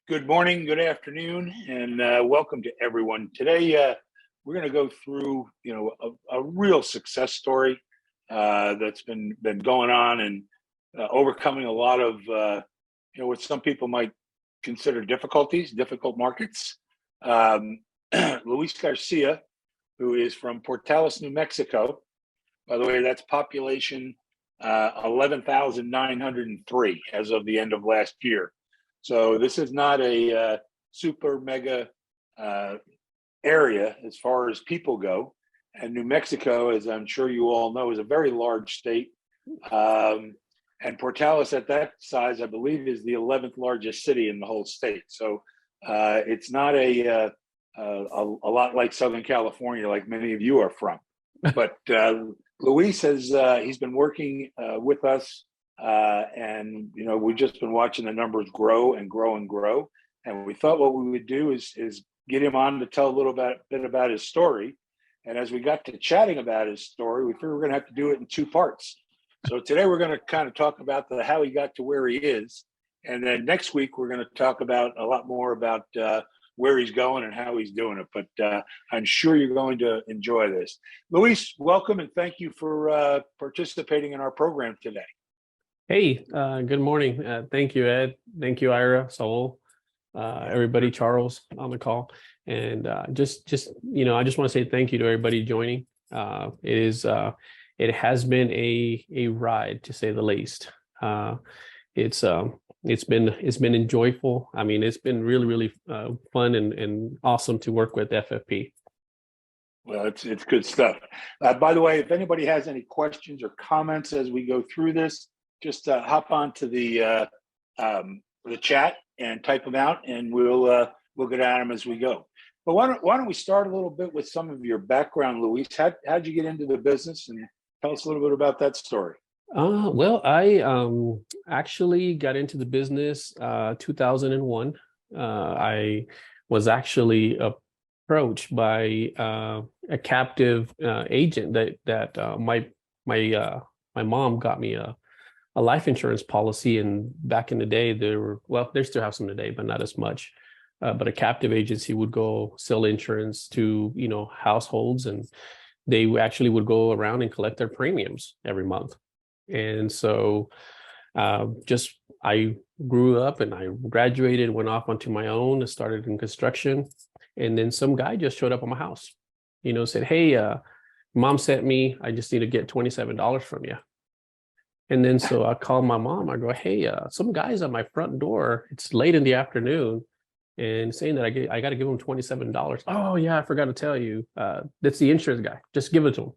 Good morning, good afternoon, and welcome to everyone. Today, we're going to go through, a real success story that's been going on and overcoming a lot of, what some people might consider difficult markets. Luis Garcia, who is from Portales, New Mexico. By the way, that's population 11,903 as of the end of last year. So this is not a super mega area as far as people go. And New Mexico, as I'm sure you all know, is a very large state. And Portales at that size, I believe, is the 11th largest city in the whole state. So it's not a lot like Southern California, like many of you are from. But Luis he's been working with us. And we've just been watching the numbers grow and grow and grow. And we thought what we would do is get him on to tell a little bit about his story. And as we got to chatting about his story, we figured we're going to have to do it in two parts. So today we're going to kind of talk about how he got to where he is. And then next week, we're going to talk about a lot more about where he's going and how he's doing it. But I'm sure you're going to enjoy this. Luis, welcome and thank you for participating in our program today. Hey, good morning. Thank you, Ed. Thank you, Ira, Saul, everybody, Charles on the call. And I just want to say thank you to everybody joining. It has been a ride, to say the least. It's been enjoyable. I mean, it's been really fun and awesome to work with FFP. Well, it's good stuff. By the way, if anybody has any questions or comments as we go through this, just hop onto the chat and type them out, and we'll get at them as we go. But why don't we start a little bit with some of your background, Luis? How'd you get into the business, and tell us a little bit about that story? Well, I actually got into the business 2001. I was actually approached by a captive agent that my mom got me a life insurance policy. And back in the day, they still have some today, but not as much. But a captive agency would go sell insurance to, households, and they actually would go around and collect their premiums every month. And so I grew up and I graduated, went off onto my own and started in construction. And then some guy just showed up on my house, said, "Hey, mom sent me, I just need to get $27 from you." And then so I called my mom. I go, "Hey, some guy's at my front door. It's late in the afternoon, and saying that I got to give him $27. Oh yeah, I forgot to tell you. That's the insurance guy. Just give it to him."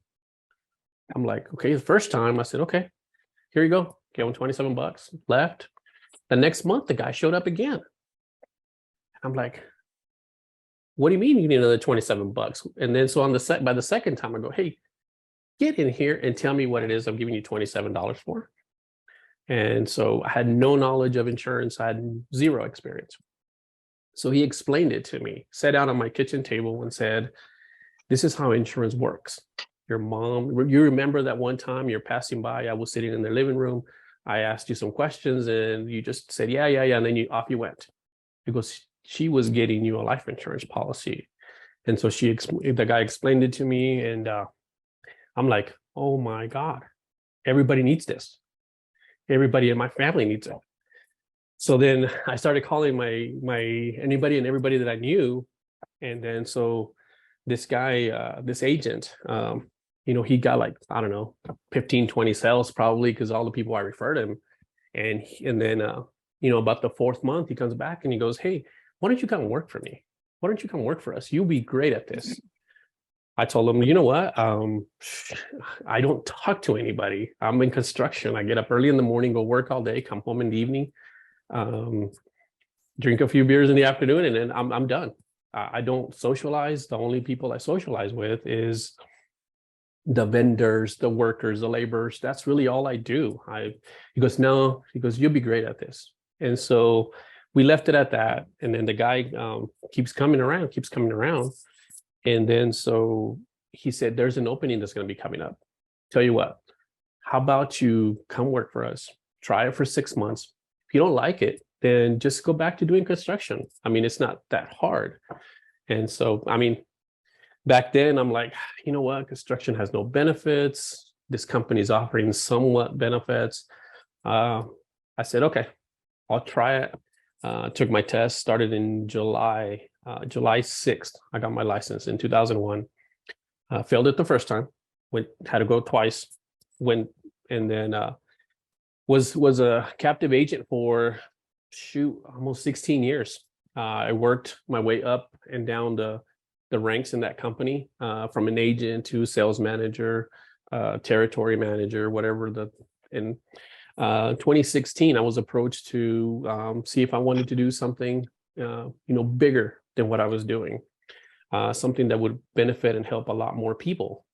I'm like, okay. The first time I said, okay, here you go. Gave him $27. Left. The next month, the guy showed up again. I'm like, what do you mean you need another $27? And then so by the second time, I go, hey, get in here and tell me what it is I'm giving you $27 for. And so I had no knowledge of insurance. I had zero experience. So he explained it to me, sat down on my kitchen table and said, this is how insurance works. Your mom, you remember that one time you're passing by, I was sitting in the living room. I asked you some questions and you just said, yeah. And then off you went. Because she was getting you a life insurance policy. And so the guy explained it to me, and I'm like, oh my God, everybody needs this. Everybody in my family needs it. So then I started calling anybody and everybody that I knew. And then so this guy, this agent, he got like, I don't know, 15, 20 sales probably, because all the people I referred him. And then, about the fourth month, he comes back and he goes, hey, why don't you come work for me? Why don't you come work for us? You'll be great at this. I told him, you know what? I don't talk to anybody. I'm in construction. I get up early in the morning, go work all day, come home in the evening, drink a few beers in the afternoon, and then I'm done. I don't socialize. The only people I socialize with is the vendors, the workers, the laborers. That's really all I do. He goes, no, you'll be great at this. And so we left it at that. And then the guy keeps coming around. And then so he said, there's an opening that's going to be coming up. Tell you what, how about you come work for us? Try it for 6 months. If you don't like it, then just go back to doing construction. I mean, it's not that hard. And so, I mean, back then I'm like, you know what, construction has no benefits. This company is offering somewhat benefits. I said, okay, I'll try it. Took my test, started in July 6th. I got my license in 2001. Failed it the first time, had to go twice, went, and then was a captive agent for almost 16 years. I worked my way up and down the ranks in that company, from an agent to sales manager, territory manager, whatever. In 2016, I was approached to see if I wanted to do something, bigger than what I was doing, something that would benefit and help a lot more people.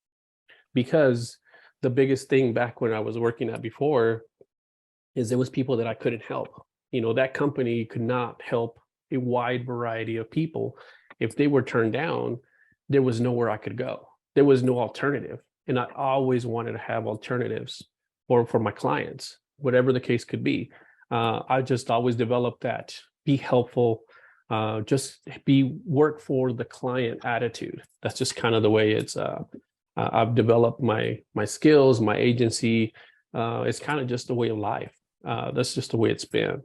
Because the biggest thing back when I was working at before is there was people that I couldn't help. That company could not help a wide variety of people. If they were turned down, there was nowhere I could go. There was no alternative. And I always wanted to have alternatives for my clients, whatever the case could be. I just always developed that be helpful, just work for the client attitude. That's just kind of the way I've developed my skills, my agency. It's kind of just a way of life. That's just the way it's been.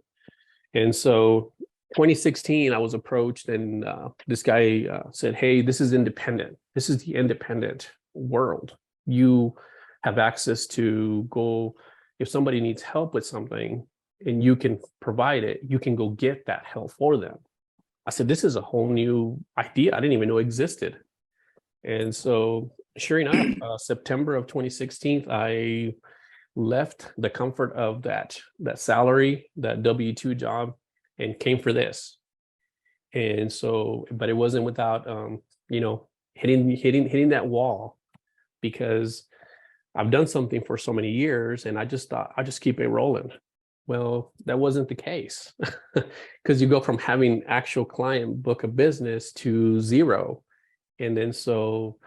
And so 2016, I was approached, and this guy said, hey, this is independent. This is the independent world. You have access to go, if somebody needs help with something and you can provide it, you can go get that help for them. I said, this is a whole new idea I didn't even know existed. And so sure enough, September of 2016, I left the comfort of that salary, that W-2 job, and came for this. And so, but it wasn't without, hitting that wall, because I've done something for so many years and I just thought I'll just keep it rolling. Well, that wasn't the case, because you go from having actual client book of business to zero. And then so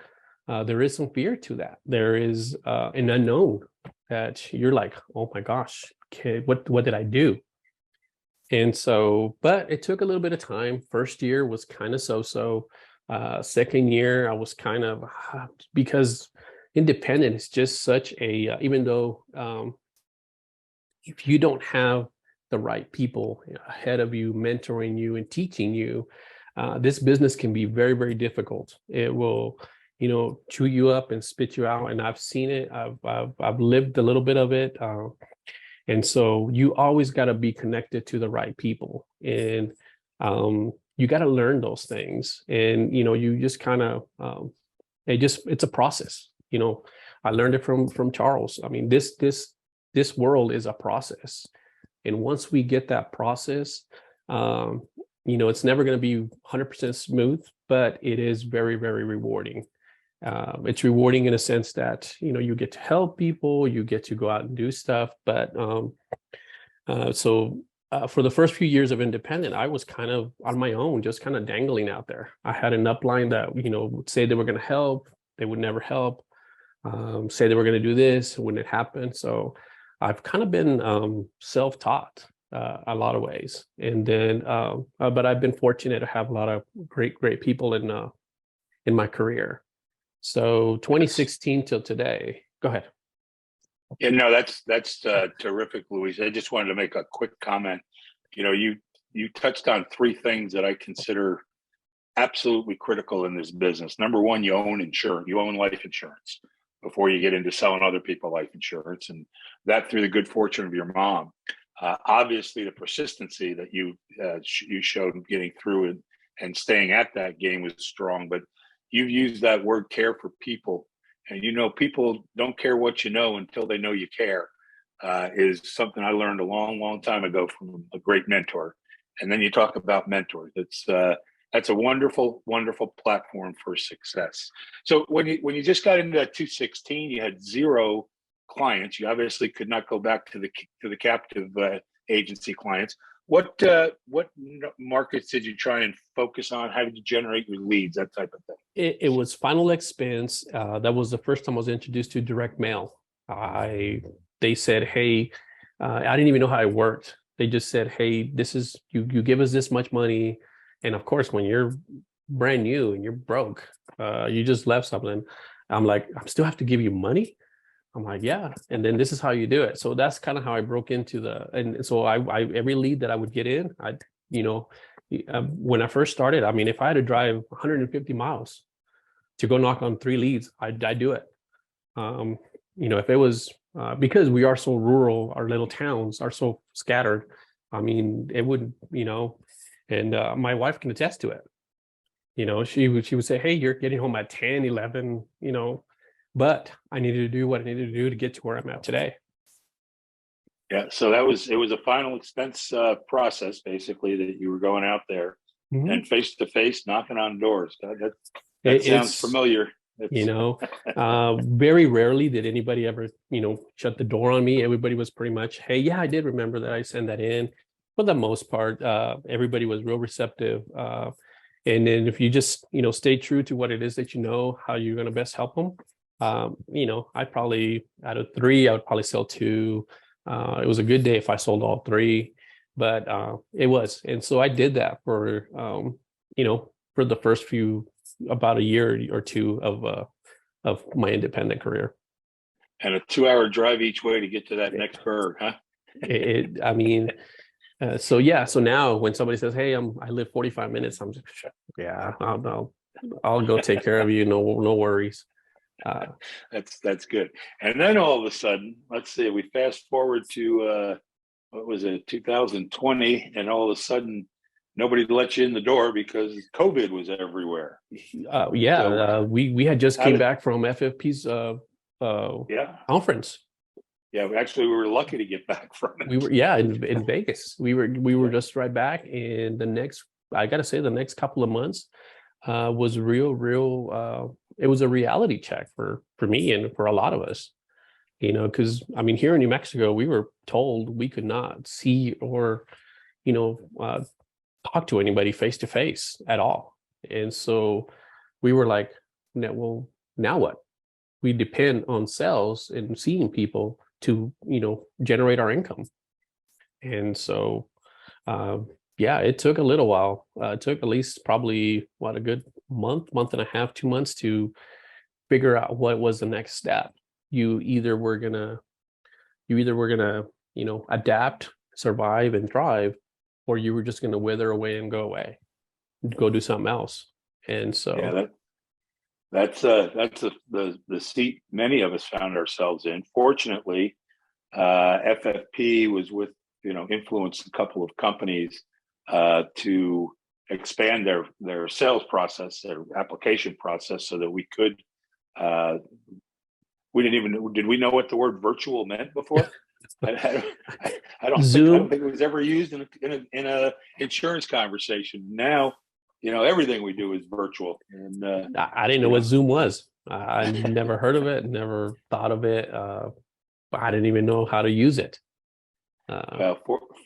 there is some fear to that. There is an unknown that you're like, oh my gosh, okay, what did I do? And so, but it took a little bit of time. First year was kind of so. Second year, I was kind of, because independent is just such a, even though if you don't have the right people ahead of you, mentoring you and teaching you, this business can be very, very difficult. It will, chew you up and spit you out. And I've seen it. I've lived a little bit of it. And so you always got to be connected to the right people, and you got to learn those things. And, you just kind of, it's a process. I learned it from Charles. I mean, this world is a process. And once we get that process, it's never going to be 100% smooth, but it is very, very rewarding. It's rewarding in a sense that, you get to help people, you get to go out and do stuff. But for the first few years of independent, I was kind of on my own, just kind of dangling out there. I had an upline that, would say they were going to help. They would never help. Say they were going to do this when it happened. So I've kind of been self-taught a lot of ways. And then, but I've been fortunate to have a lot of great people in my career. So 2016 till today. Go ahead. Yeah, no, that's terrific, Luis. I just wanted to make a quick comment. You touched on three things that I consider absolutely critical in this business. Number one, you own insurance. You own life insurance before you get into selling other people life insurance, and that through the good fortune of your mom. Obviously, the persistency that you showed getting through it and staying at that game was strong. But you've used that word care for people, and people don't care what you know until they know you care. Is something I learned a long time ago from a great mentor. And then you talk about mentors. That's a wonderful platform for success. So when you just got into that 2016, you had zero clients. You obviously could not go back to the captive agency clients. What markets did you try and focus on? How did you generate your leads? That type of thing. It was final expense. That was the first time I was introduced to direct mail. They said, hey, I didn't even know how it worked. They just said, hey, this is, you give us this much money. And of course, when you're brand new and you're broke, you just left something. I'm like, I still have to give you money? I'm like, yeah. And then this is how you do it. So that's kind of how I broke into and so I every lead that I would get in, you know, when I first started, I mean, if I had to drive 150 miles to go knock on 3 leads, I'd do it. You know, if it was, because we are so rural, our little towns are so scattered. I mean, it wouldn't, you know, and my wife can attest to it. You know, she would say, hey, you're getting home at 10, 11, you know, but I needed to do what I needed to do to get to where I'm at today. Yeah. So it was a final expense process, basically, that you were going out there and face to face knocking on doors. That sounds familiar. You know, very rarely did anybody ever, you know, shut the door on me. Everybody was pretty much, hey, yeah, I did remember that I sent that in. For the most part, everybody was real receptive. And then if you just, you know, stay true to what it is that you know, how you're going to best help them, you know, I probably, out of 3, I would probably sell 2. It was a good day if I sold all 3, but it was. And so I did that for, you know, for the first few, about a year or 2 of my independent career. And a 2-hour drive each way to get to that next burg, huh? I mean, so yeah. So now when somebody says, "Hey, I live 45 minutes," I'm just, yeah, I'll go take care of you. No worries. That's good. And then all of a sudden, let's see, we fast forward to what was it, 2020, and all of a sudden, nobody let you in the door because COVID was everywhere. Yeah, so, we had just came back from FFP's conference. Yeah, actually, we were lucky to get back from it. We were, yeah, in Vegas. We were just right back, and I got to say, the next couple of months was real. It was a reality check for me and for a lot of us, you know, because I mean, here in New Mexico, we were told we could not see or, you know, talk to anybody face to face at all, and so we were like, well, now what? We depend on sales and seeing people to, you know, generate our income. And so, yeah, it took a little while. It took at least probably a good month and a half, 2 months to figure out what was the next step. You either were gonna, you know, adapt, survive, and thrive, or you were just gonna wither away and go away, go do something else. And so, yeah, that's the seat many of us found ourselves in. Fortunately, FFP was with, you know, influenced a couple of companies to expand their sales process, their application process, so that we could. Did we know what the word virtual meant before? I don't think it was ever used in a insurance conversation. Now, you know, everything we do is virtual. And I didn't know what Zoom was. I never heard of it, never thought of it. I didn't even know how to use it. Well,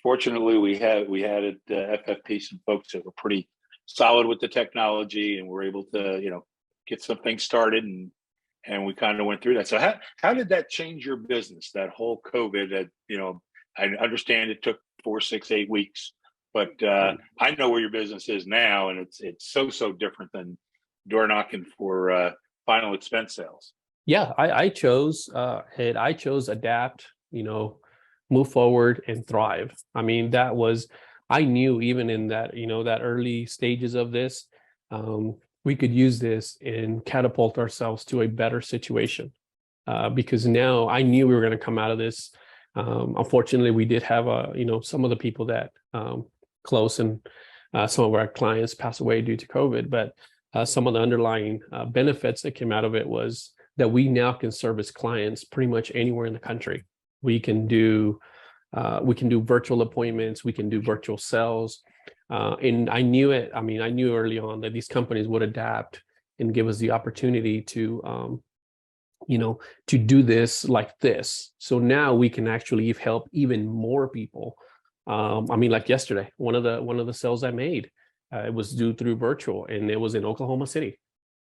fortunately, we had at FFP some folks that were pretty solid with the technology, and were able to, you know, get some things started, and we kind of went through that. So how did that change your business? That whole COVID, that, you know, I understand it took 4, 6, 8 weeks, but I know where your business is now, and it's so different than door knocking for final expense sales. Yeah, I chose adapt, you know, move forward and thrive. I mean, I knew even in that, you know, that early stages of this, we could use this and catapult ourselves to a better situation. Because now I knew we were going to come out of this. Unfortunately, we did have you know, some of the people that close and some of our clients pass away due to COVID, but some of the underlying benefits that came out of it was that we now can service clients pretty much anywhere in the country. We can do virtual appointments. We can do virtual sales. And I knew it. I mean, I knew early on that these companies would adapt and give us the opportunity to, you know, to do this like this. So now we can actually help even more people. I mean, like yesterday, one of the sales I made, it was due through virtual, and it was in Oklahoma City.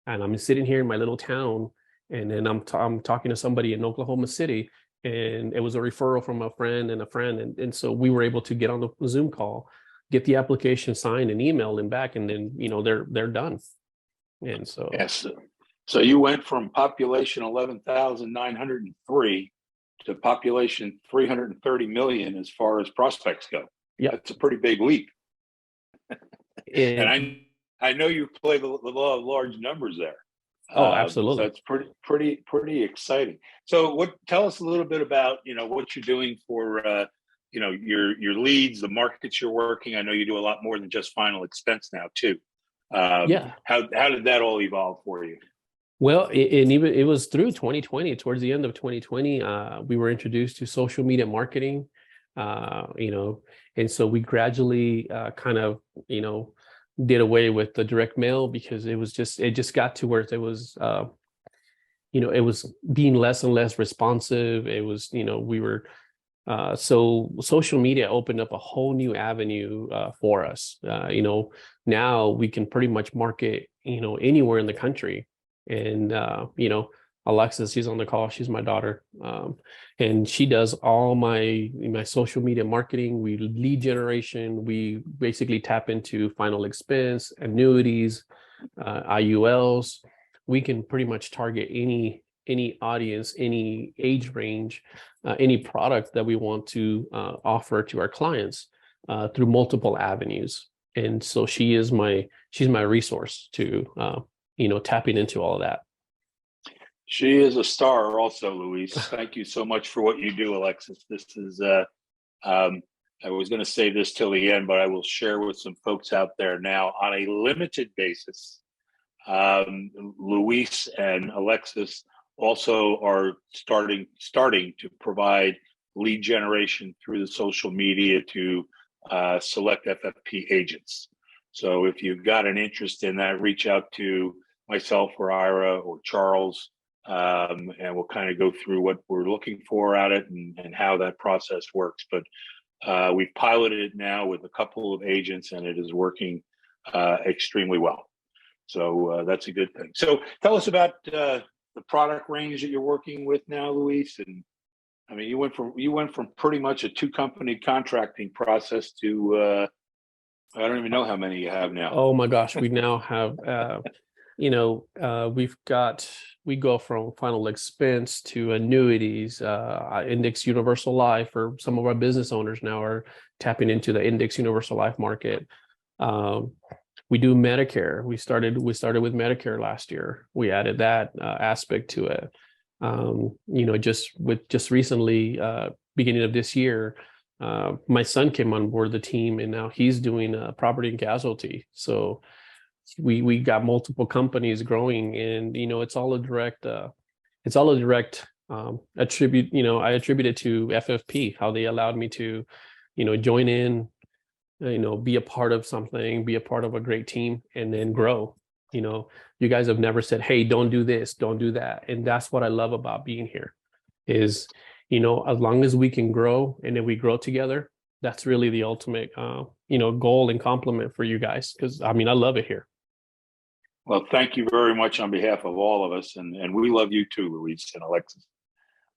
And I'm sitting here in my little town, and then I'm talking to somebody in Oklahoma City, and it was a referral from a friend and a friend, and so we were able to get on the Zoom call, get the application signed and emailed and back, and then they're done. And so Yes. So you went from population 11,903 to population 330 million as far as prospects go. yeah. That's a pretty big leap. And And I know you play the law of large numbers there. oh, So absolutely. it's pretty exciting. So tell us a little bit about, what you're doing for, your leads, the markets you're working. I know you do a lot more than just final expense now too. Yeah. How did that all evolve for you? Well, and even it was through 2020, towards the end of 2020, we were introduced to social media marketing, and so we gradually kind of, did away with the direct mail because it just got to where it was, it was being less and less responsive. It was, we were, so social media opened up a whole new avenue for us. Now we can pretty much market, anywhere in the country. And Alexis, she's on the call, she's my daughter, and she does all my social media marketing. We lead generation, we basically tap into final expense, annuities, IULs. We can pretty much target any audience, any age range, any product that we want to offer to our clients through multiple avenues. And so she's my resource to tapping into all of that. She is a star also, Luis. Thank you so much for what you do, Alexis. This is, I was going to say this till the end, but I will share with some folks out there now on a limited basis. Luis and Alexis also are starting to provide lead generation through the social media to select FFP agents. So if you've got an interest in that, reach out to myself or Ira or Charles, and we'll kind of go through what we're looking for at it and how that process works. But we've piloted it now with a couple of agents, and it is working extremely well. So that's a good thing. So tell us about the product range that you're working with now, Luis. And I mean, you went from pretty much a 2-company contracting process to I don't even know how many you have now. Oh my gosh, we now have we go from final expense to annuities, index universal life, or some of our business owners now are tapping into the index universal life market. We do Medicare. We started with Medicare last year. We added that aspect to it. Just recently, beginning of this year, my son came on board the team, and now he's doing property and casualty. So we got multiple companies growing, and it's all a direct attribute. I attribute it to FFP, how they allowed me to join in, be a part of something, be a part of a great team, and then grow. You guys have never said, hey, don't do this, don't do that. And that's what I love about being here is, as long as we can grow and then we grow together, that's really the ultimate, goal and compliment for you guys. Cause I love it here. Well, thank you very much on behalf of all of us. And we love you too, Luis and Alexis.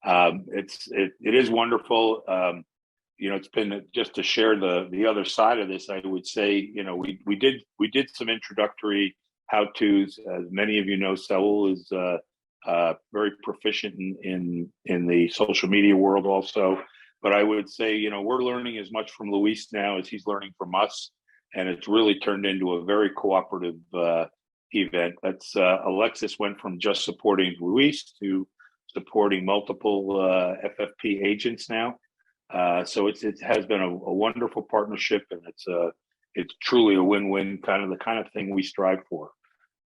It is wonderful. It's been just to share the other side of this. I would say, we did some introductory how-tos. As many of you know, Saul is very proficient in the social media world also. But I would say, we're learning as much from Luis now as he's learning from us, and it's really turned into a very cooperative event. That's Alexis went from just supporting Luis to supporting multiple FFP agents now. So it has been a wonderful partnership, and it's truly a win-win, the kind of thing we strive for.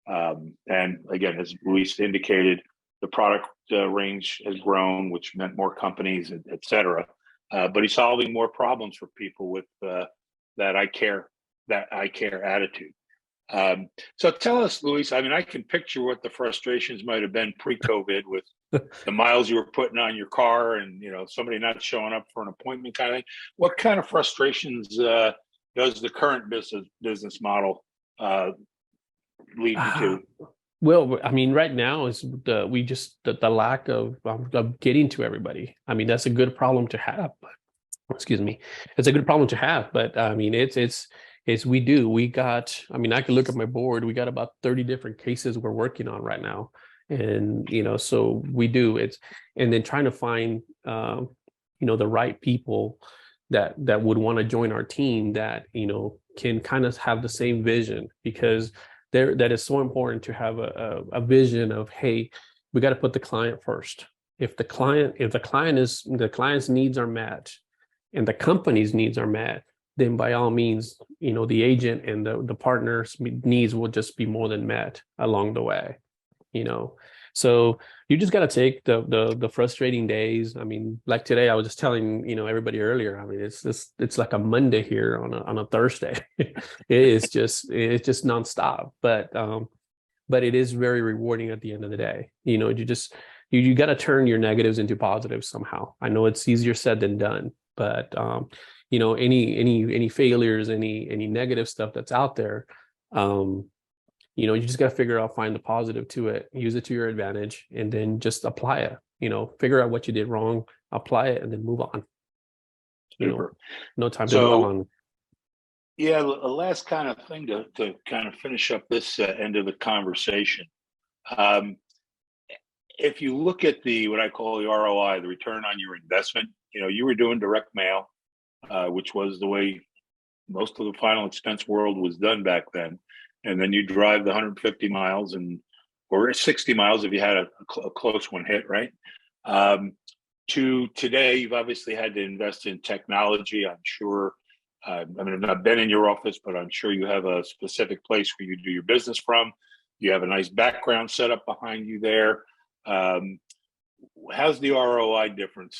And again, as Luis indicated, the product range has grown, which meant more companies, et cetera. But he's solving more problems for people with that I care attitude. So tell us, Luis, I can picture what the frustrations might have been pre-COVID with the miles you were putting on your car and, somebody not showing up for an appointment kind of thing. What kind of frustrations does the current business model lead you to? Well, I mean, right now is the lack of getting to everybody. I mean, that's a good problem to have. Excuse me, it's a good problem to have, but I mean it's we got, I mean, I can look at my board, we got about 30 different cases we're working on right now. And so we do it's, and then trying to find the right people that would want to join our team, that can kind of have the same vision, because that is so important to have a vision of, hey, we got to put the client first. If the client's needs are met and the company's needs are met, then by all means, the agent and the partner's needs will just be more than met along the way, you know. So you just got to take the frustrating days. I mean, like today, I was just telling everybody earlier. I mean, it's like a Monday here on a Thursday. It's just nonstop, but it is very rewarding at the end of the day. You got to turn your negatives into positives somehow. I know it's easier said than done, but any failures, any negative stuff that's out there, you just got to figure out, find the positive to it, use it to your advantage, and then just apply it. Figure out what you did wrong, apply it, and then move on. Super. No time to dwell on. Yeah, the last kind of thing to kind of finish up this end of the conversation. If you look at what I call the ROI, the return on your investment, you were doing direct mail, which was the way most of the final expense world was done back then. And then you drive the 150 miles or 60 miles if you had a close one hit, right? To today, you've obviously had to invest in technology. I'm sure, I mean, I've not been in your office, but I'm sure you have a specific place where you do your business from. You have a nice background set up behind you there. How's the ROI difference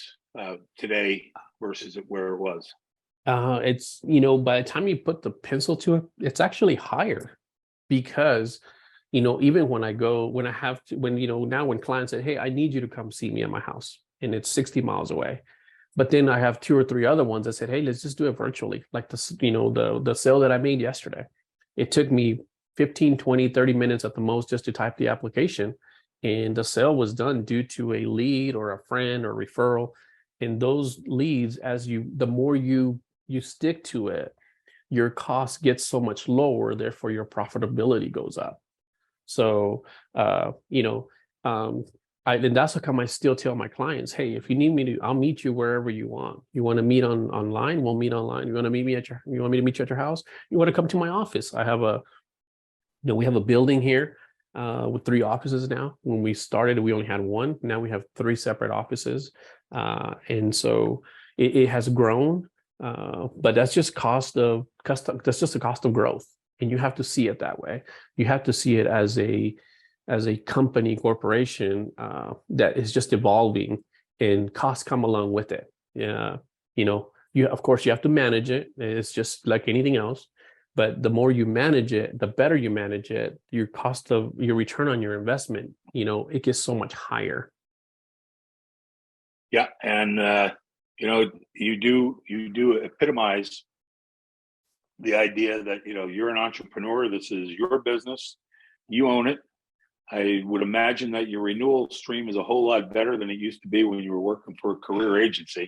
today versus where it was? It's, by the time you put the pencil to it, it's actually higher, because, even when I have to, now when clients say, hey, I need you to come see me at my house, and it's 60 miles away. But then I have 2 or 3 other ones that said, hey, let's just do it virtually. Like the sale that I made yesterday. It took me 15, 20, 30 minutes at the most just to type the application. And the sale was done due to a lead or a friend or referral. And those leads, the more you stick to it, your cost gets so much lower, therefore your profitability goes up. So, and that's how come I still tell my clients, hey, if you need me to, I'll meet you wherever you want. You want to meet online? We'll meet online. You want to meet me you want me to meet you at your house? You want to come to my office? We have a building here with 3 offices now. When we started, we only had 1. Now we have 3 separate offices. And so it has grown, but that's just that's just the cost of growth. And you have to see it that way. You have to see it as a company, corporation that is just evolving, and costs come along with it. Yeah, of course you have to manage it. It's just like anything else. But the more you manage it, the better you manage it, your return on your investment, it gets so much higher. Yeah, and you do epitomize the idea that you're an entrepreneur. This is your business. You own it. I would imagine that your renewal stream is a whole lot better than it used to be when you were working for a career agency.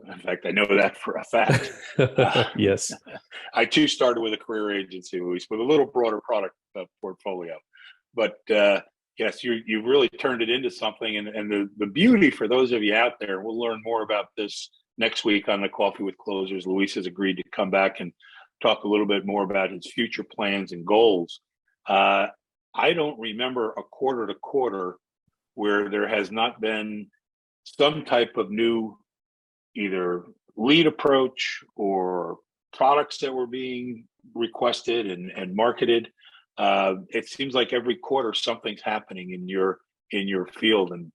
In fact, I know that for a fact. Yes. I too started with a career agency, Luis, with a little broader product portfolio. But yes, you've really turned it into something. And the beauty for those of you out there, we'll learn more about this next week on the Coffee with Closers. Luis has agreed to come back and talk a little bit more about his future plans and goals. I don't remember a quarter to quarter where there has not been some type of new either lead approach or products that were being requested and marketed. It seems like every quarter something's happening in your field, and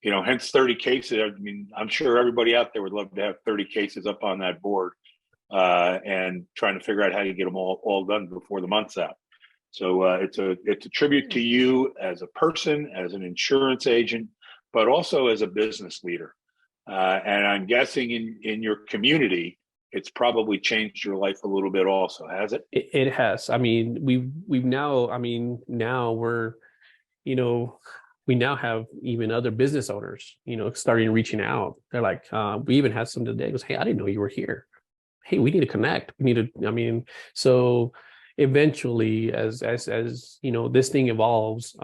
hence 30 cases. I mean, I'm sure everybody out there would love to have 30 cases up on that board and trying to figure out how to get them all done before the month's out. So it's a tribute to you as a person, as an insurance agent, but also as a business leader. And I'm guessing in your community, it's probably changed your life a little bit also, has it? It has. I mean, we've now, I mean, now we're, we now have even other business owners, starting reaching out. They're like, we even had some today goes, hey, I didn't know you were here. Hey, we need to connect. We need to, so eventually as this thing evolves,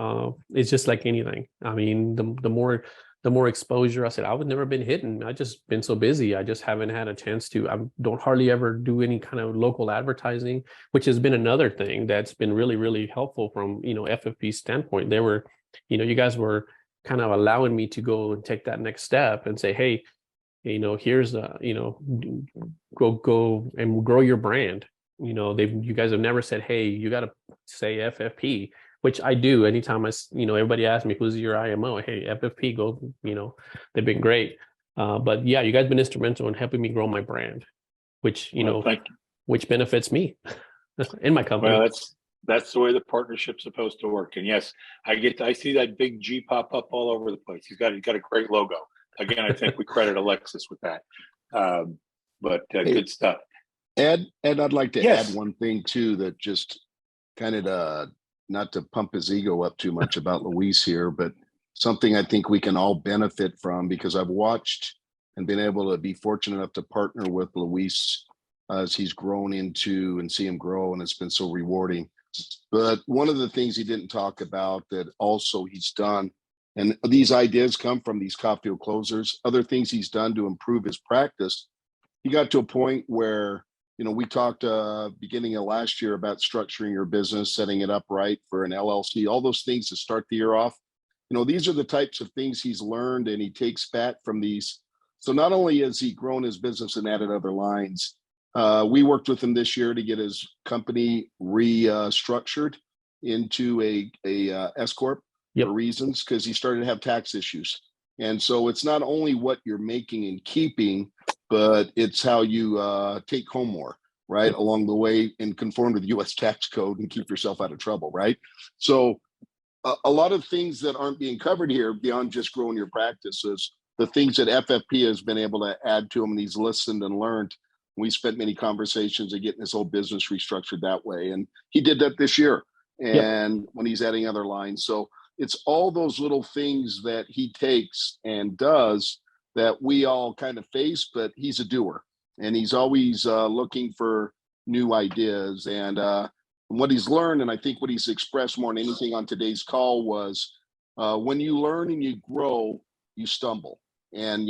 it's just like anything. The more exposure, I said, I would never been hidden. I just been so busy. I just haven't had a chance to. I don't hardly ever do any kind of local advertising, which has been another thing that's been really, really helpful from, FFP's standpoint. They were, you guys were kind of allowing me to go and take that next step and say, hey, here's go and grow your brand. You guys have never said, hey, you got to say FFP, which I do anytime everybody asks me who's your IMO. Hey, FFP, go. They've been great. But yeah, you guys have been instrumental in helping me grow my brand, which which benefits me in my company. Well, that's the way the partnership's supposed to work. And yes, I see that big G pop up all over the place. He's got a great logo. Again, I think we credit Alexis with that. Good stuff. Ed, I'd like to add one thing too, that just kind of not to pump his ego up too much about Luis here, but something I think we can all benefit from, because I've watched and been able to be fortunate enough to partner with Luis as he's grown into and see him grow, and it's been so rewarding. But one of the things he didn't talk about that also he's done, and these ideas come from these top-field closers, other things he's done to improve his practice. He got to a point where, we talked beginning of last year about structuring your business, setting it up right for an LLC, all those things to start the year off. These are the types of things he's learned and he takes back from these. So not only has he grown his business and added other lines, we worked with him this year to get his company restructured into a S Corp for reasons, because he started to have tax issues. And so it's not only what you're making and keeping, but it's how you take home more, right, along the way, and conform to the U.S. tax code and keep yourself out of trouble, right? So a lot of things that aren't being covered here beyond just growing your practices, the things that FFP has been able to add to him, and he's listened and learned. We spent many conversations of getting his whole business restructured that way. And he did that this year. And when he's adding other lines. So it's all those little things that he takes and does that we all kind of face, but he's a doer, and he's always looking for new ideas. And what he's learned, and I think what he's expressed more than anything on today's call, was when you learn and you grow, you stumble. And,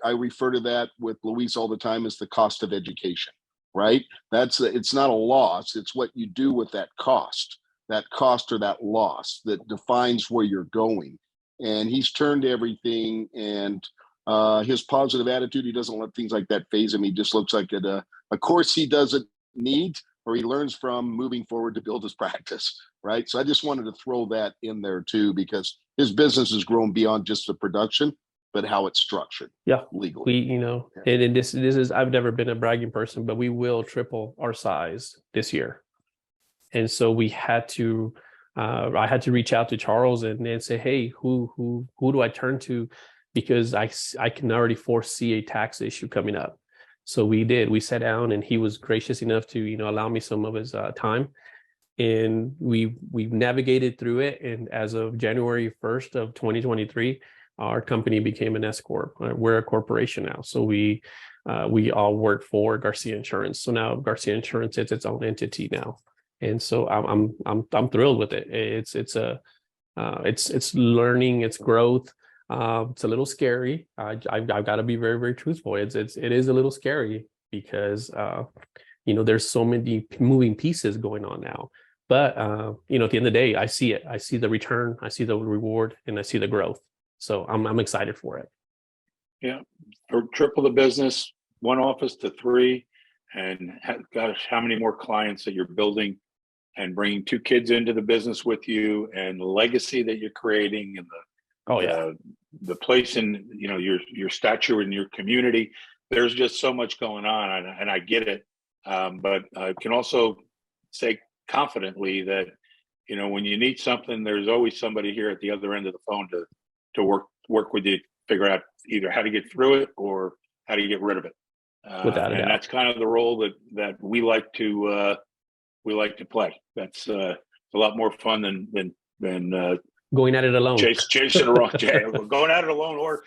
I refer to that with Luis all the time as the cost of education, right? It's not a loss. It's what you do with that cost or that loss that defines where you're going. And he's turned everything, and his positive attitude, he doesn't let things like that phase him. He just looks like a course he doesn't need, or he learns from moving forward to build his practice, right? So I just wanted to throw that in there too, because his business has grown beyond just the production, but how it's structured. Legally. And this is, I've never been a bragging person, but we will triple our size this year. And so we had to, I had to reach out to Charles and say, hey, who do I turn to? Because I can already foresee a tax issue coming up. So we sat down, and he was gracious enough to, allow me some of his time. And we've navigated through it. And as of January 1st of 2023, our company became an S Corp. We're a corporation now. So we all work for Garcia Insurance. So now Garcia Insurance is its own entity now. And so I'm thrilled with it. It's learning, it's growth. It's a little scary. I've got to be very, very truthful. It is a little scary because there's so many moving pieces going on now. But at the end of the day, I see it. I see the return, I see the reward, and I see the growth. So I'm excited for it. Yeah, or triple the business, one office to 3, and gosh, how many more clients that you're building, and bringing 2 kids into the business with you, and the legacy that you're creating, and the place in your stature in your community. There's just so much going on, and I get it. But I can also say confidently that when you need something, there's always somebody here at the other end of the phone to work with you, figure out either how to get through it or how to get rid of it. Without a doubt. That's kind of the role that we like to play. That's a lot more fun than Going at it alone. Chasing the wrong going at it alone, or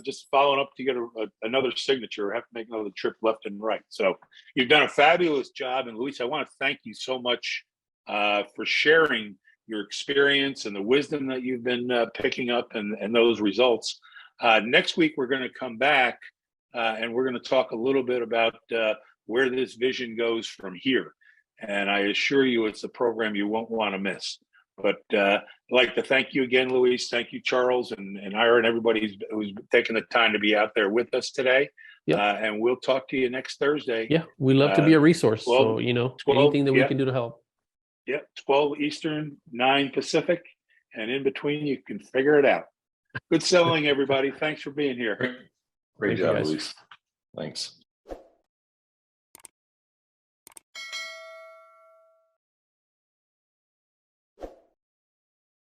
just following up to get another signature, or have to make another trip left and right. So you've done a fabulous job. And Luis, I want to thank you so much for sharing your experience and the wisdom that you've been picking up and those results. Next week, we're going to come back and we're going to talk a little bit about where this vision goes from here. And I assure you, it's a program you won't want to miss. But I'd like to thank you again, Luis. Thank you, Charles, and Ira, and everybody who's taken the time to be out there with us today. Yep. And we'll talk to you next Thursday. Yeah, we love to be a resource. 12, so, 12, anything that we can do to help. Yeah, 12 Eastern, 9 Pacific, and in between, you can figure it out. Good selling, everybody. Thanks for being here. Great job, Luis. Thanks.